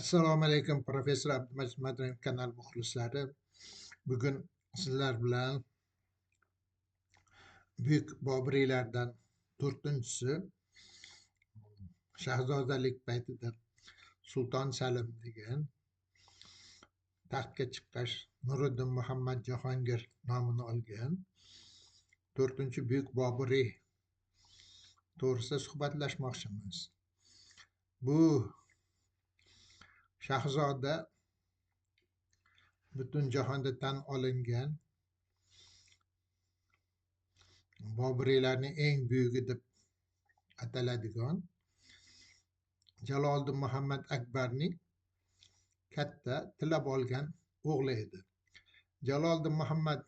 Assalomu alaykum professor Abdumajid Madanov kanal muxlislari. Bugun sizlar bilan buyuk Boburiylardan 4-si shahzodalik paytida Sulton Salim degan taxtga chiqqach Nuriddin Muhammad Jahongir nomini olgan 4-buyuk Boburiy to'g'risida suhbatlashmoqchimiz. Bu shahzoda butun jahonda tan olingan Boburiylarning eng buyugi deb ataladigan Jaloliddin Muhammad Akbarning katta tilab olgan o'g'li edi. Jaloliddin Muhammad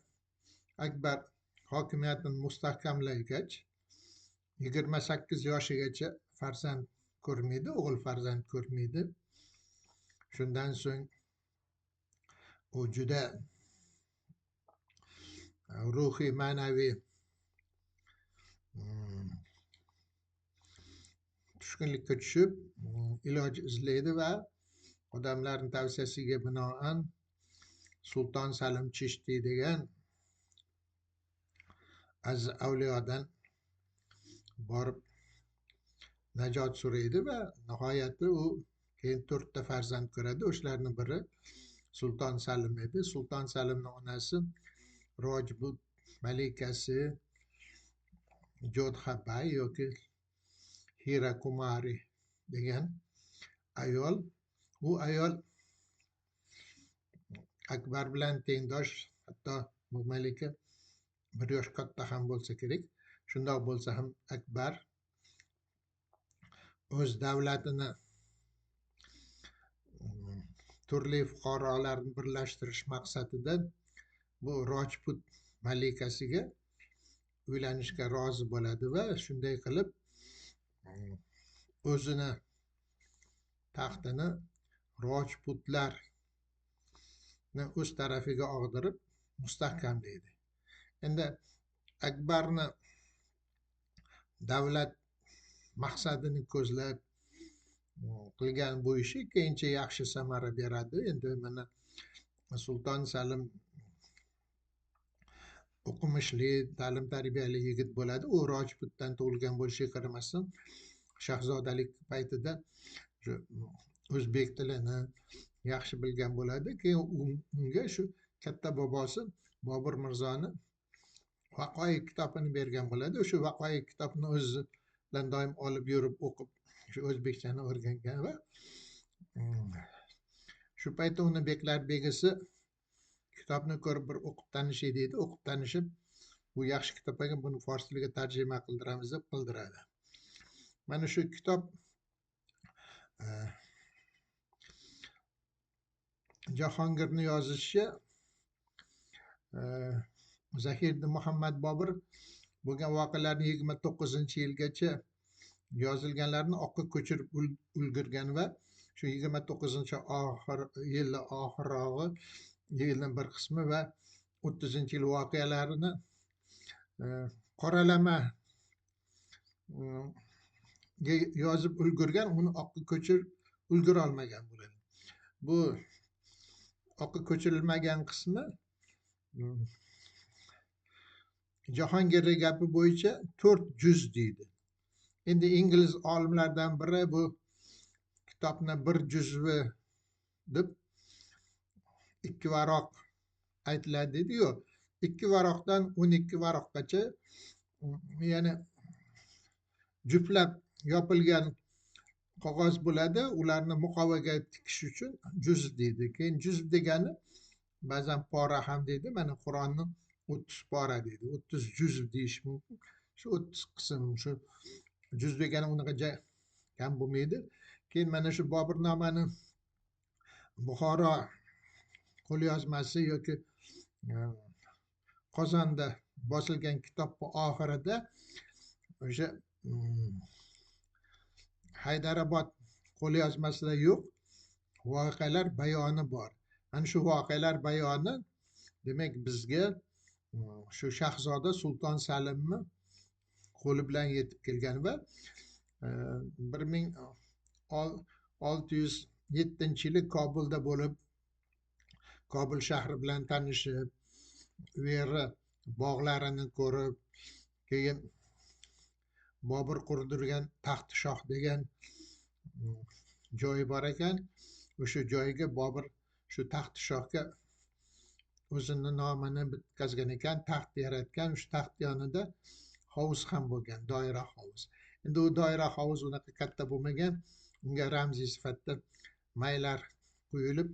Akbar hokimiyatini mustahkamlagach 28 yoshigacha farzand ko'rmaydi, o'g'il farzand ko'rmaydi. Shundan so'ng u juda ruhiy ma'naviy tushkunlikka tushib iloj izlaydi va odamlarning tavsiyasiga binoan Sulton Salim Chishti degan aziz avliyodan borib najot so'raydi va nihoyatda u keyin 4 ta farzand ko'radi. O'shalarning biri Sulton Salim edi. Sulton Salimning onasi Rojput malikasi Jodhabay yoki Hira Kumari degan ayol. U ayol Akbar bilan tengdosh, hatto bu malika 1 yosh katta ham bo'lsa kerak. Shundoq bo'lsa ham Akbar o'z davlatini turli fuqarolarni birlashtirish maqsadida bu Rojput malikasiga uylanishga rozi bo'ladi va shunday qilib o'zini taxtini Rojputlarni o'z tarafiga og'dirib mustahkamlaydi. Endi Akbarni davlat maqsadini ko'zlab qilgan bu ishi keyincha yaxshi samara beradi. Endi mana Sulton Salim o'qimishli, ta'lim tarbiyali yigit bo'ladi. U Rojputdan tug'ilgan bo'lishiga qaramasdan shahzodalik paytida o'zbek tilini yaxshi bilgan bo'ladi. Keyin unga shu katta bobosi Bobur Mirzoni Vaqoiq kitobini bergan bo'ladi. O'sha Vaqoiq kitobni o'zi bilan doim olib yurib o'qib, shu o'zbekchani o'rgangan va shu paytda uni beklar begisi kitobni ko'rib bir o'qib tanishay deydi. O'qib tanishib, bu yaxshi kitob ekan, buni fors tiliga tarjima qildiramiz deb qildiradi. Mana shu kitob Jahongirni yozishi Zahirdin Muhammad Bobur bo'lgan voqealarni 29-yilgacha yozilganlarni oqqa ko'chirib ulgurgan va shu 29-yil oxirrog'i yilning bir qismi va 30-yil voqealarini qoralama yozib ulgurgan, uni oqqa ko'chirib ulgura olmagan bo'ladi. Bu oqqa ko'chirilmagan qismi Jahongirning gapi bo'yicha 4 juz deydi. Endi ingliz olimlardan biri bu kitobni 1 juzvi deb 2 varoq aytiladi dedi. Yo'q, 2 varoqdan 12 varoqgacha ya'ni juplab yopilgan qog'oz bo'ladi. Ularni muqovaga tikish uchun juz deydi. Keyin juz degani ba'zan pora ham deydi. Mana Qur'onni 30 pora deydi. 30 juz deyish mumkin. Shu 30 qism, shu juz degani unaqa kam bo'lmaydi. Keyin mana shu Boburnamani Buxoro qo'lyozmasi yoki Qozonda bosilgan kitobning oxirida o'sha Haydarobod qo'lyozmasida yo'q voqealar bayoni bor. Ana shu voqealar bayoni demak bizga shu shahzoda Sulton Salimni qo'li bilan yetib kelgan va 1600 7-yili Kobulda bo'lib, Kobul shahri bilan tanishib, u yerni bog'larini ko'rib, keyin Bobur qurdirgan Taxti Shoh degan joyi bor ekan. O'sha joyga Bobur shu Taxti Shohga o'zini nomini bitkazgan ekan, taxt yaratgan. Shu taxt yonida hovuz ham bo'lgan, doira hovuz. Endi u doira hovuz unaqa katta bo'lmagan, unga ramziy sifatida maylar quyilib,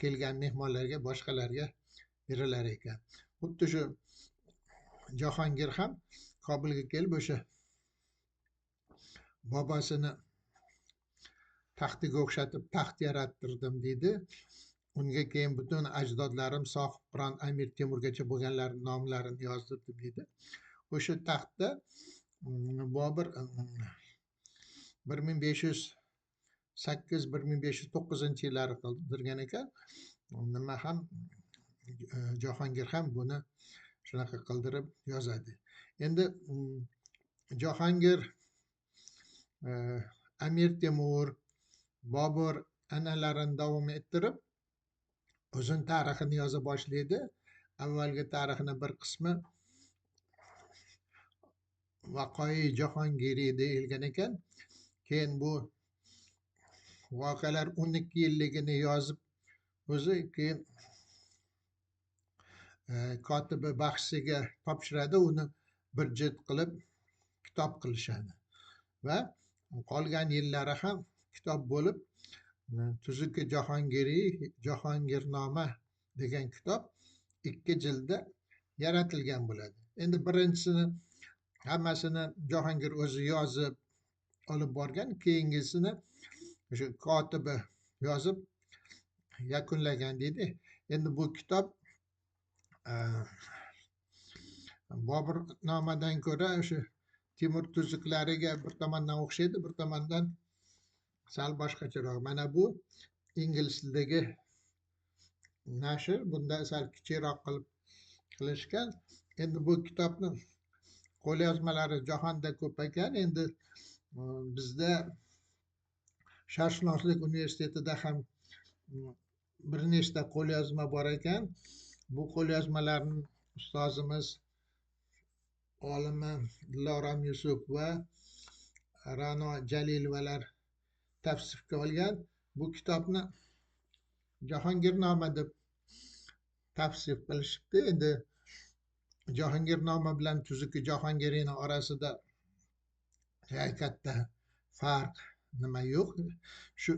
kelgan mehmonlarga, boshqalarga berilar ekan. Xuddi shu Jahongir ham Kobulga kelib o'sha bobosini taxtiga o'xshatib taxt yarattirdim deydi. Unga keyin butun ajdodlarim Sohibqiron Amir Temurgacha bo'lganlarning nomlarini yozdirdim deydi. O'sha taxtda Bobur 1508-1509 qildirgan ekan. Nima ham Jahongir ham buni shunaqa qildirib yozadi. Endi Jahongir, Amir Temur, Bobur an'analarini davom ettirib o'zini tarixini yoza boshlaydi. Avvalgi tarixini bir qismi Vaqoi Jahongiriy deyilgan ekan. Keyin bu voqealar 12 yilligini yozib o'zi keyin kotibi baxshiga topshiradi, uni bir jild qilib kitob qilishadi va qolgan yillari ham kitob bo'lib Tuzuki Jahongiriy Jahongirnoma degan kitob 2 jildda yaratilgan bo'ladi. Endi birinchisini hammasini Jahongir o'zi yozib olib borgan, keyingisini o'sha kotibi yozib yakunlagan deydi. Endi bu kitob Boburnomadan ko'ra o'sha Temur tuzuklariga bir tomondan o'xshaydi, bir tomondan sal boshqacharoq. Mana bu ingliz tilidagi nashr, bunda sal kichikroq qilishgan. Endi bu kitobni qo'lyozmalari jahonda ko'p ekan. Endi bizda Sharqshunoslik universitetida ham bir nechta qo'lyozma bor ekan. Bu qo'lyozmalarni ustozimiz olimi Dilorom Yusuf va Ra'no Jalilovalar tavsifga olgan. Bu kitobni Jahongirnoma deb tavsif qilishibdi. Endi Jahongirnoma bilan Tuzuki Jahongiriyning orasida katta farq nima yo'q. Shu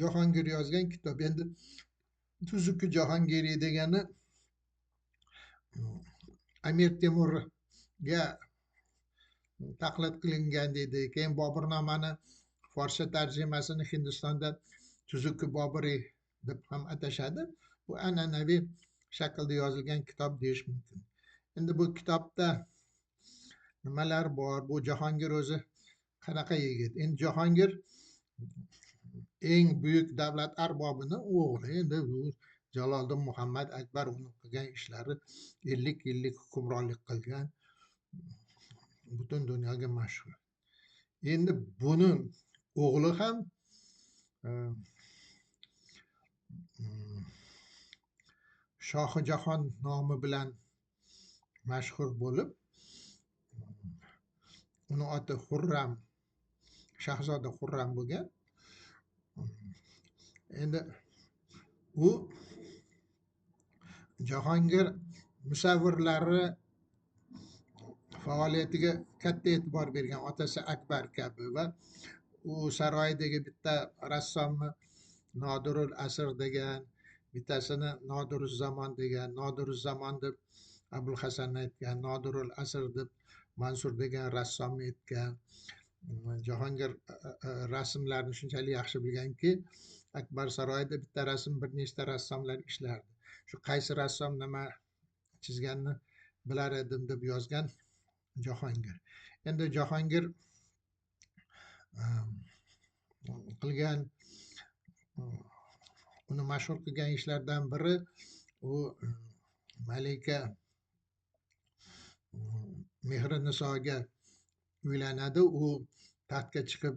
Jahongir yozgan kitob. Endi Tuzuki Jahongiriy degani Amir Temurga taqlid qilingan deydi. Keyin Boburnomani forscha tarjimasini Hindistonda Tuzuki Boburiy deb ham atashadi. Bu an'anaviy shaklda yozilgan kitob deyish mumkin. Endi bu kitobda nimalar bor? Bu Jahongir o'zi qanaqa yigit? Endi Jahongir eng buyuk davlat arbobini o'g'li. Endi bu Jaloliddin Muhammad Akbar uni qilgan ishlari 50 yillik hukmronlik qilgan, butun dunyoga mashhur. Endi buni o'g'li ham Shohi Jahon nomi bilan mashhur bo'lib, uni oti Xurram, Shahzoda Xurram bo'lgan. Endi u Jahongir musavvirlari faoliyatiga katta e'tibor bergan, otasi Akbar kabi, va u saroydagi bitta rassomni Nodirul Asr degan, bittasini Nodiruzzamon degan, Nodiruzzamon deb Abul Hasan aytgan, Nodirul Asr deb Mansur degan rassomni aytgan. Jahongir rasmlarni shunchalik yaxshi bilganki, Akbar saroyida bitta rasm bir nechta rassomlar ishlardi. Shu qaysi rassom nima chizganini bilar edim deb yozgan Jahongir. Endi Jahongir qilgan, uni mashhur qilgan ishlardan biri u Malika Mehri Nisoga uylanadi. U taxtga chiqib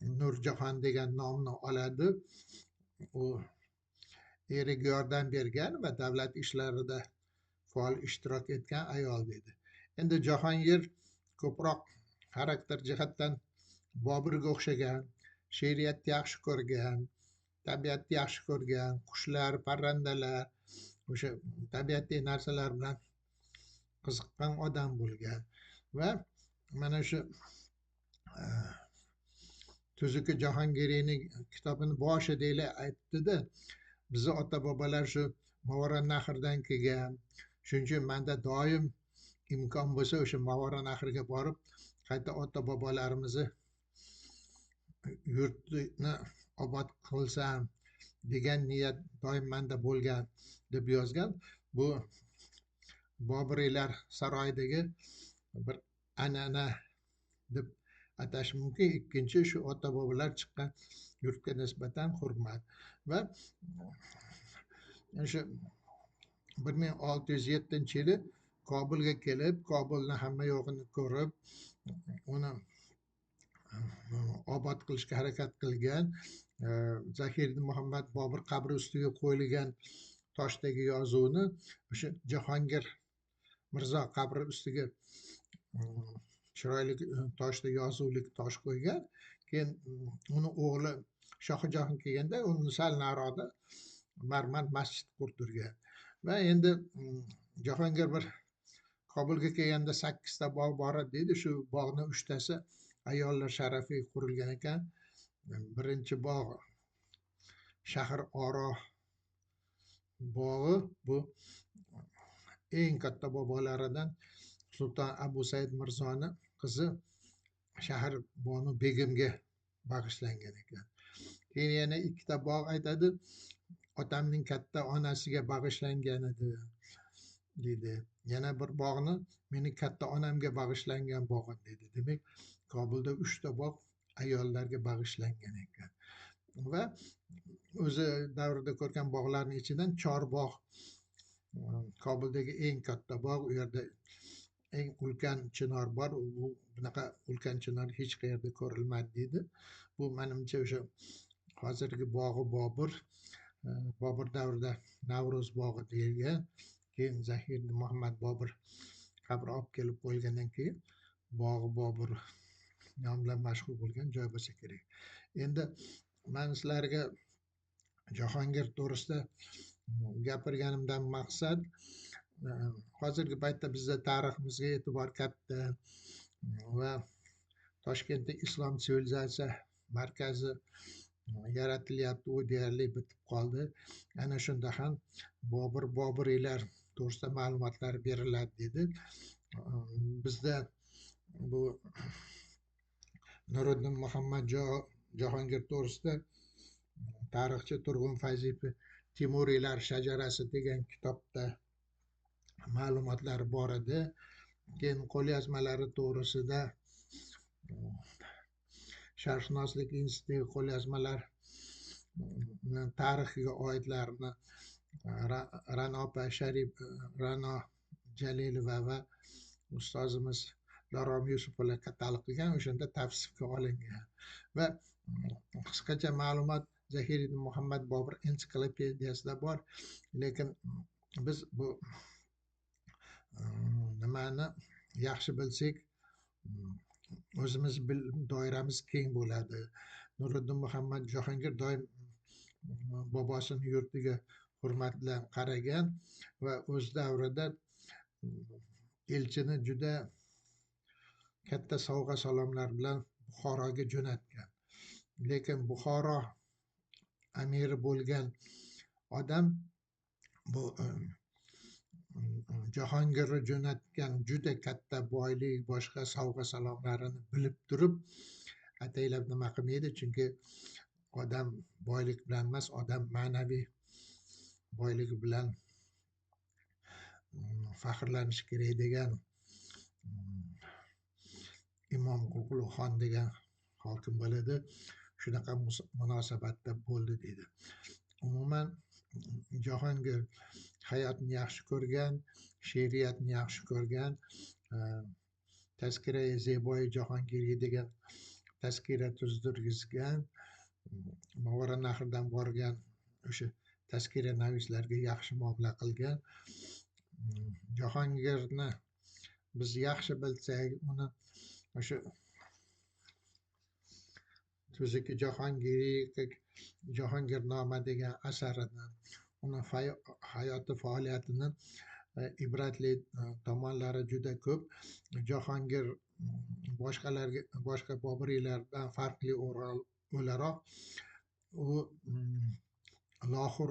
Nurjahon degan nomni oladi. U eriga yordam bergan va davlat ishlarida faol ishtirok etgan ayol dedi. Endi Jahongir ko'proq xarakter jihatdan Boburga o'xshagan, she'riyatni yaxshi ko'rgan, tabiatni yaxshi ko'rgan, qushlar, parrandalar, o'sha tabiatiy narsalar bilan qiziqqan odam bo'lgan va mana shu Tuzuki Jahongiriyning kitobini boshida aytdida, bizni ota bobolar shu Movarounnahrdan kelgan, shuning uchun menda doim imkon bo'lsa o'sha Movarounnahrga borib qayta ota bobolarimizni yurtini obod qilsam degan niyat doim menda bo'lgan deb yozgan. Bu Boburiylar saroyidagi bir an'ana deb atash mumkin. Ikkinchi shu ota bobolar chiqqan yurtga nisbatan hurmat va o'sha 1607-yili Kobulga kelib, Kobulni hamma yo'g'ini ko'rib, uni obod qilishga harakat qilgan. Zahiriddin Muhammad Bobur qabri ustiga qo'yilgan toshdagi yozuvni o'sha Jahongir Mirzo qabri ustiga chiroyli toshda yozuvlik tosh qo'ygan. Keyin uni o'g'li Shohjahon kelganda uni sal nariroqda marmar masjid qurdirgan. Va endi Jahongir bir Kobulga kelganda 8 ta bog' bor edi deydi. Shu bog'ni 3tasi ayollar sharafiga qurilgan ekan. Birinchi bog' Shahar Oro bog'i, bu eng katta bobolaridan Sulton Abu Said Mirzoni qizi Shahar Bonu Begimga bag'ishlangan ekan. Keyin yana 2 ta bog' aytadi, otamning katta onasiga bag'ishlangan edi deydi. Yana bir bog'ni meni katta onamga bag'ishlangan bog'im dedi. Demak, Kobulda 3 ta bog' ayollarga bag'ishlangan ekan. Va o'zi davrida ko'rgan bog'larning ichidan Chorbog' Kobuldagi eng katta bog', u yerda eng ulkan chinor bor. Bunaqa ulkan chinor hech qayerda ko'rilmadi deydi. Bu menimcha o'sha hozirgi bog'i Bobur davrida Navro'z bog'i deyilgan. Keyin Zahiriddin Muhammad Bobur qabri olib kelib qo'yilgandan keyin bog'i Bobur nom bilan mashhur bo'lgan joy bo'lsa kerak. Endi men sizlarga Jahongir to'g'risida gapirganimdan maqsad, hozirgi paytda bizda tariximizga e'tibor katta va Toshkentda islom sivilizatsiya markazi yaratilyapti, u deyarli bitib qoldi. Ana shunda ham Boburiylar to'g'risida ma'lumotlar beriladi dedi. Bizda bu Nuriddin Muhammad Jahongir to'g'risida tarixchi Turg'un Fayziyev Timuriylar shajarasi degan kitobda ma'lumotlar bor edi. Keyin qo'lyozmalari to'g'risida Sharqshunoslik instituti qo'lyozmalar tarixiga oidlarini Ra'no Jalilova va ustozimiz Larom Yusupova katalog qilgan, o'shanda tavsifga olingan. Va qisqacha ma'lumot Zahiriddin Muhammad Bobur ensiklopediyasida bor. Lekin biz bu nimani yaxshi bilsak, o'zimiz doiramiz keng bo'ladi. Nuriddin Muhammad Jahongir doim bobosini yurtiga hurmat bilan qaragan va o'z davrida elchini juda katta sovg'a salomlar bilan Buxoroga jo'natgan. Lekin Buxoro amiri bo'lgan odam bu Jahongirni jo'natgan juda katta boylik, boshqa sovg'a salomlarini bilib turib ataylab nima qilmaydi, chunki odam boylik bilan emas, odam ma'naviy boyligi bilan faxrlanish kerak degan Imom Qutlug'xon degan hokim bo'ladi. Shunaqa munosabatda bo'ldi deydi. Umuman Jahongir hayotni yaxshi ko'rgan, she'riyatni yaxshi ko'rgan. Tazkira-i Zeboyi Jahongiriy degan tazkira tuzdirgizgan, Mavara nahridan borgan o'sha tazkira navislarga yaxshi muomala qilgan. Jahongirni biz yaxshi bilsak, uni o'sha o'ziki Jahongirnoma degan asarini, uni hayoti faoliyatini ibratli tomonlari juda ko'p. Jahongir boshqa Boburiylardan farqli o'laroq u Lohur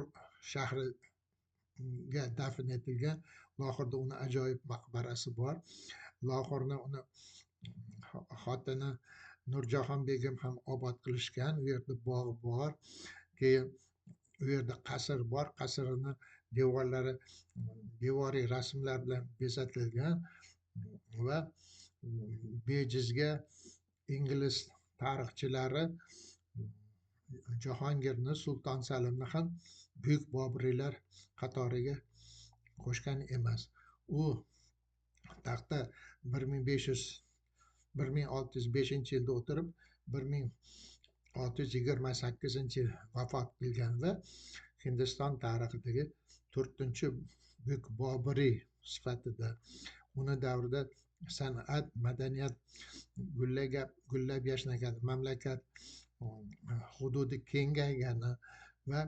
shahriga dafn etilgan. Lohurda uni ajoyib maqbarasi bor. Lohurni uni xotini Nurjahon begim ham obod qilishgan. U yerda bog' bor. Keyin u yerda qasr bor. Qasrini devorlari devoriy rasmlar bilan bezatilgan va bejizga ingliz tarixchilari Jahongirni, Sulton Salimni ham buyuk Boburiylar qatoriga qo'shgan emas. U taxtda 1605-yilda o'tirib, 1628-yil vafot qilgan va Hindiston tarixidagi 4-buyuk Boburiy sifatida, uni davrida san'at, madaniyat gullab yashnagan, mamlakat hududi kengaygani va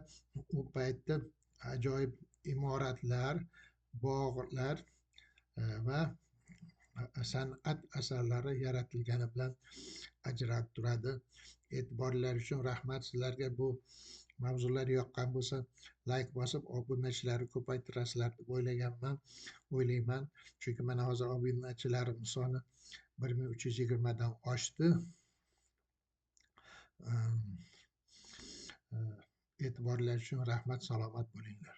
u paytda ajoyib imoratlar, bog'lar va san'at asarlari yaratilgani bilan ajralib turadi. E'tiborlar uchun rahmat. Sizlarga bu mavzular yoqqan bo'lsa, layk bosib, obunachilarni ko'paytirasizlar deb o'ylayman. Chunki mana hozir obunachilarim soni 1320 dan oshdi. E'tiborlar uchun rahmat. Salomat bo'linglar.